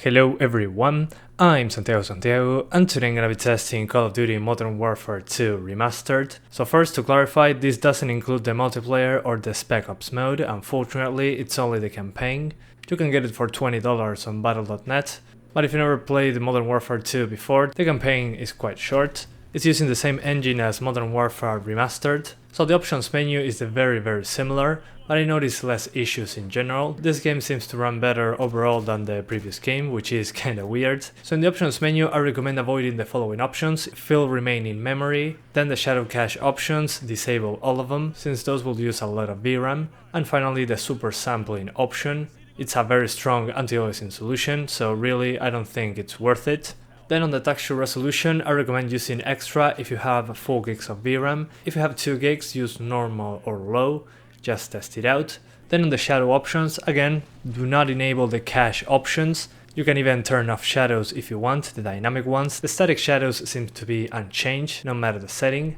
Hello everyone, I'm Santiago, and today I'm gonna be testing Call of Duty Modern Warfare 2 Remastered. So first, to clarify, this doesn't include the multiplayer or the Spec Ops mode. Unfortunately, it's only the campaign. You can get it for $20 on battle.net, but if you never played Modern Warfare 2 before, the campaign is quite short. It's using the same engine as Modern Warfare Remastered, so the options menu is very similar, but I noticed less issues in general. This game seems to run better overall than the previous game, which is kinda weird. So in the options menu, I recommend avoiding the following options: fill remaining memory, then the shadow cache options, disable all of them, since those will use a lot of VRAM, and finally the super sampling option. It's a very strong anti-aliasing solution, so really I don't think it's worth it. Then on the texture resolution, I recommend using extra if you have 4 gigs of VRAM. If you have 2 gigs, use normal or low, just test it out. Then on the shadow options, again, do not enable the cache options. You can even turn off shadows if you want, the dynamic ones. The static shadows seem to be unchanged, no matter the setting.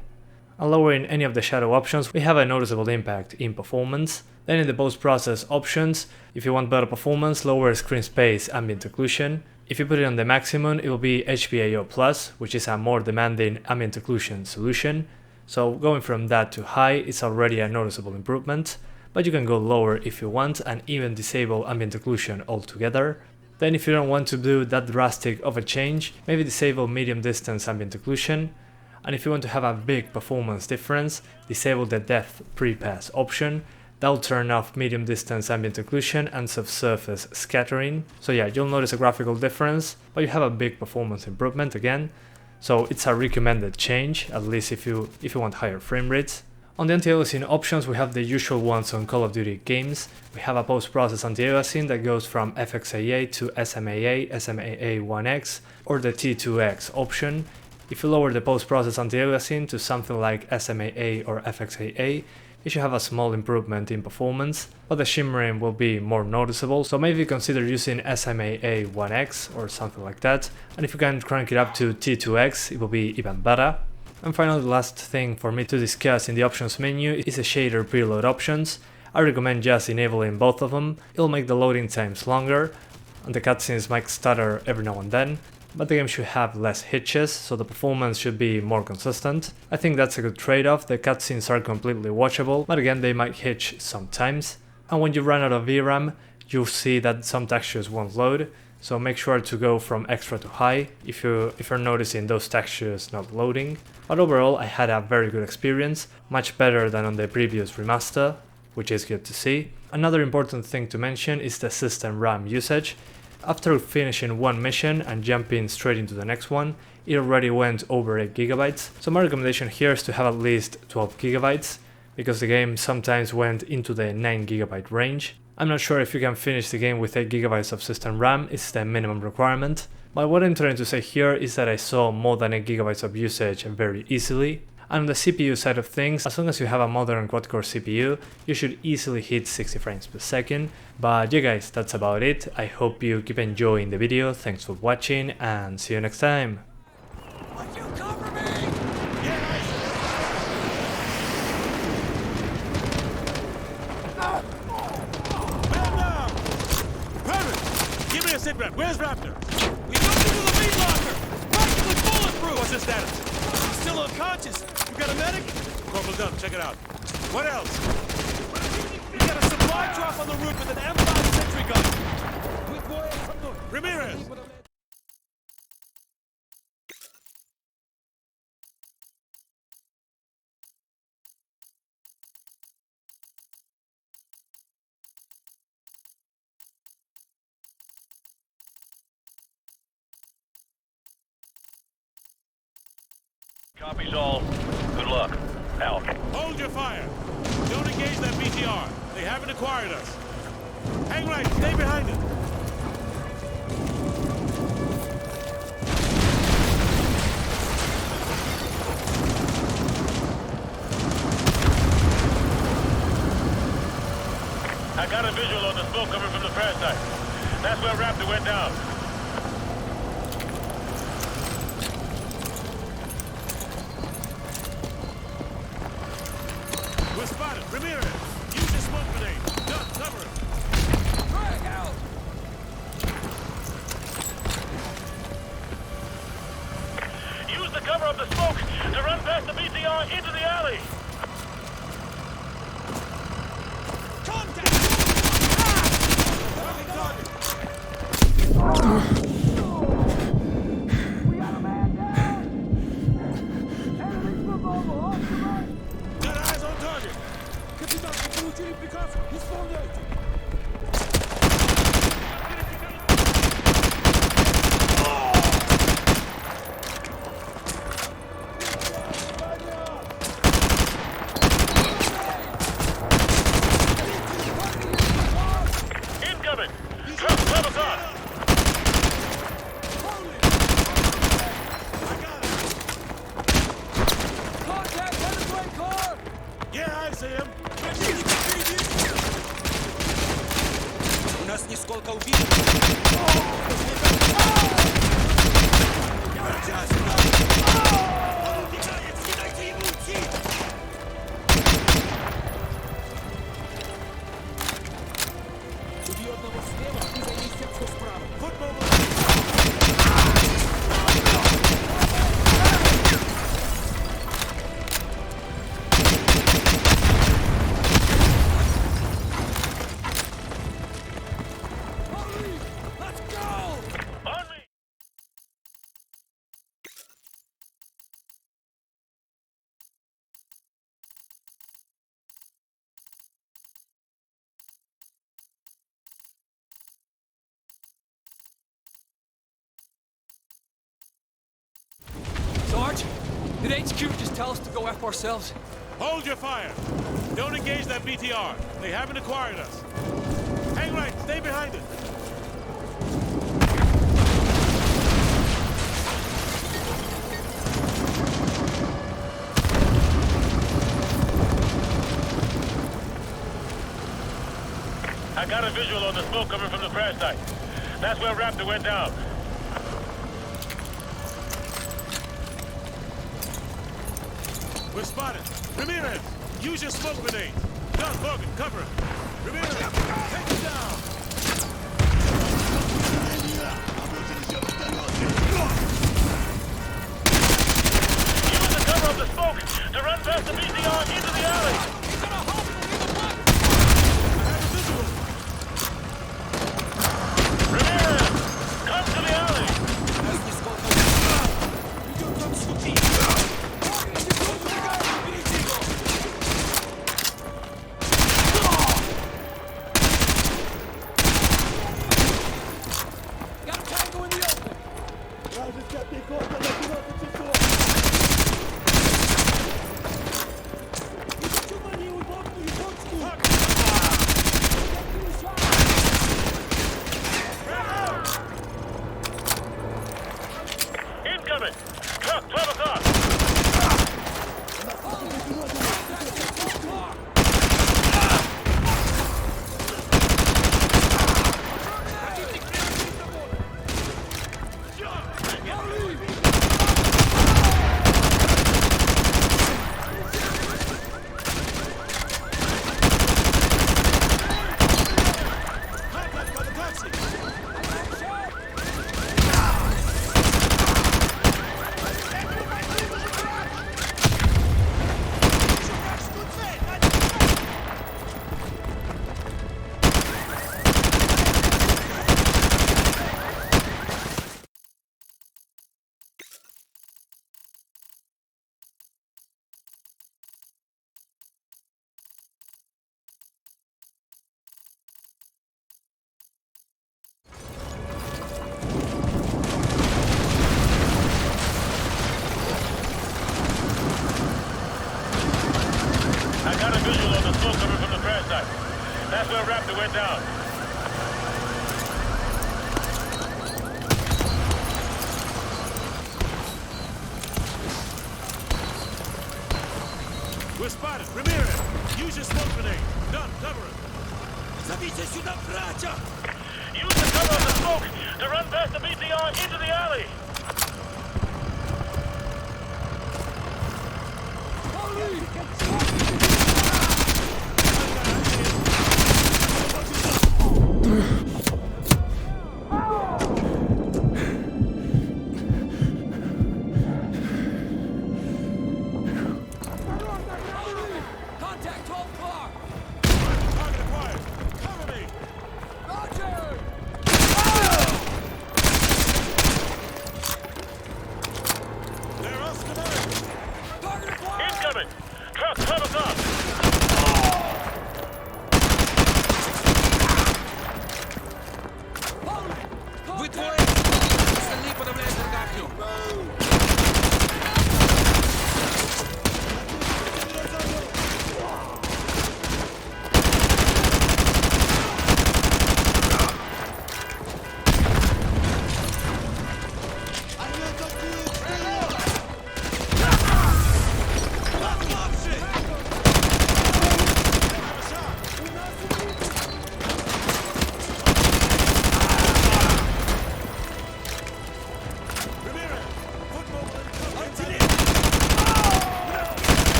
On lowering any of the shadow options, we have a noticeable impact in performance. Then in the post-process options, if you want better performance, lower screen space ambient occlusion. If you put it on the maximum, it will be HBAO+, which is a more demanding ambient occlusion solution. So going from that to high is already a noticeable improvement, but you can go lower if you want and even disable ambient occlusion altogether. Then if you don't want to do that drastic of a change, maybe disable medium distance ambient occlusion. And if you want to have a big performance difference, disable the depth pre-pass option. That will turn off medium distance ambient occlusion and subsurface scattering. So yeah, you'll notice a graphical difference, but you have a big performance improvement again. So it's a recommended change, at least if you want higher frame rates. On the anti-aliasing options, we have the usual ones on Call of Duty games. We have a post-process anti-aliasing that goes from FXAA to SMAA, SMAA1X, or the T2X option. If you lower the post-process anti-aliasing to something like SMAA or FXAA, you should have a small improvement in performance, but the shimmering will be more noticeable, so maybe consider using SMAA1X or something like that, and if you can crank it up to T2X, it will be even better. And finally, the last thing for me to discuss in the options menu is the shader preload options. I recommend just enabling both of them. It'll make the loading times longer, and the cutscenes might stutter every now and then, but the game should have less hitches, so the performance should be more consistent. I think that's a good trade-off. The cutscenes are completely watchable, but again they might hitch sometimes. And when you run out of VRAM, you'll see that some textures won't load, so make sure to go from extra to high if you're noticing those textures not loading. But overall I had a very good experience, much better than on the previous remaster, which is good to see. Another important thing to mention is the system RAM usage. After finishing one mission and jumping straight into the next one, it already went over 8 GB, so my recommendation here is to have at least 12 GB, because the game sometimes went into the 9 GB range. I'm not sure if you can finish the game with 8 GB of system RAM, it's the minimum requirement, but what I'm trying to say here is that I saw more than 8 GB of usage very easily. And on the CPU side of things, as long as you have a modern quad-core CPU, you should easily hit 60 frames per second. But yeah guys, that's about it. I hope you keep enjoying the video, thanks for watching, and see you next time. Would you cover me? Yes! Man down! Private! Give me a sit rep. Where's Raptor? We moved into the meat locker! Practically bulletproof! What's his status? He's still unconscious. You got a medic? Corporal Dunn, check it out. What else? We got a supply drop on the roof with an M5 sentry gun. Ramirez! Copies all. Good luck. Out. Hold your fire. Don't engage that BTR. They haven't acquired us. Hang right. Stay behind it. I got a visual on the smoke coming from the crash site. That's where Raptor went down. We're spotted. Ramirez, use your smoke grenade. Duck, cover him. Drag out! past the BTR into the alley. Contact! Got eyes on target. Капитан, вы получили приказ? Исполняйте. Incoming! Truck, level on! Yeah, I see him. У нас нисколько убит. Он убегает, не дайте ему уйти. Убью одного слева и займись тем, что справа. On me! Sarge, did HQ just tell us to go F ourselves? Hold your fire. Don't engage that BTR. They haven't acquired us. Hang right. Stay behind it. I got a visual on the smoke coming from the crash site. That's where Raptor went down. We're spotted. Ramirez, use your smoke grenade. Gun, Morgan, cover it. Ramirez, take it down. Use the cover of the smoke to run past the BTR into the alley. Ramirez, come to the alley. У нас нисколько убит. Идем там сюда. Got a tango in the open! Incoming! Truck, 12 o'clock! Contact by the taxi. I got a visual on the smoke coming from the crash site. That's where Raptor went down. We're spotted. Ramirez, use your smoke grenade. Gun, cover it. Зовите сюда, братья! Use the cover of the smoke to run past the BTR into the alley.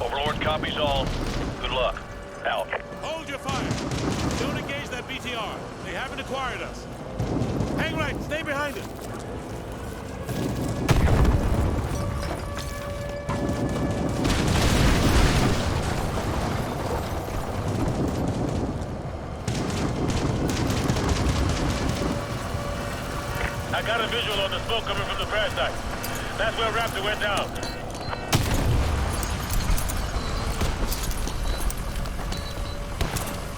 Overlord copies all. Good luck. Out. Hold your fire. Don't engage that BTR. They haven't acquired us. Hang right. Stay behind it. I got a visual on the smoke coming from the crash site. That's where Raptor went down.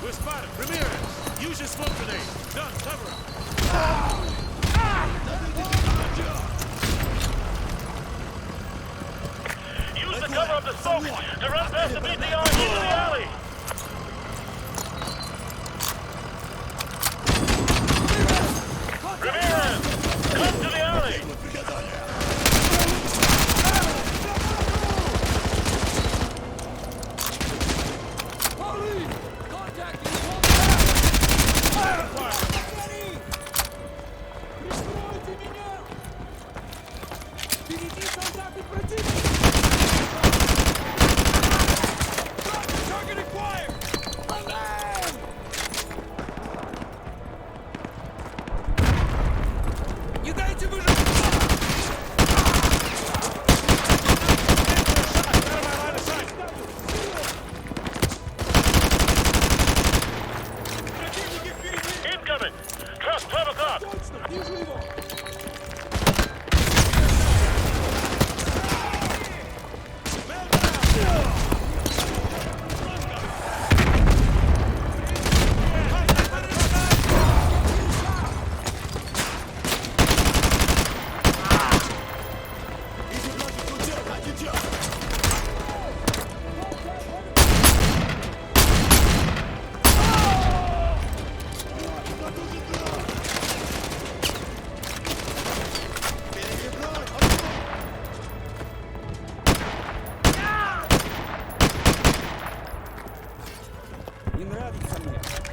We're spotted. Ramirez, use your smoke grenade. Done. Cover up. Use the cover of the smoke to run past the BTR into the alley. Ramirez, come to the alley. Trust 12 o'clock. Не нравится мне.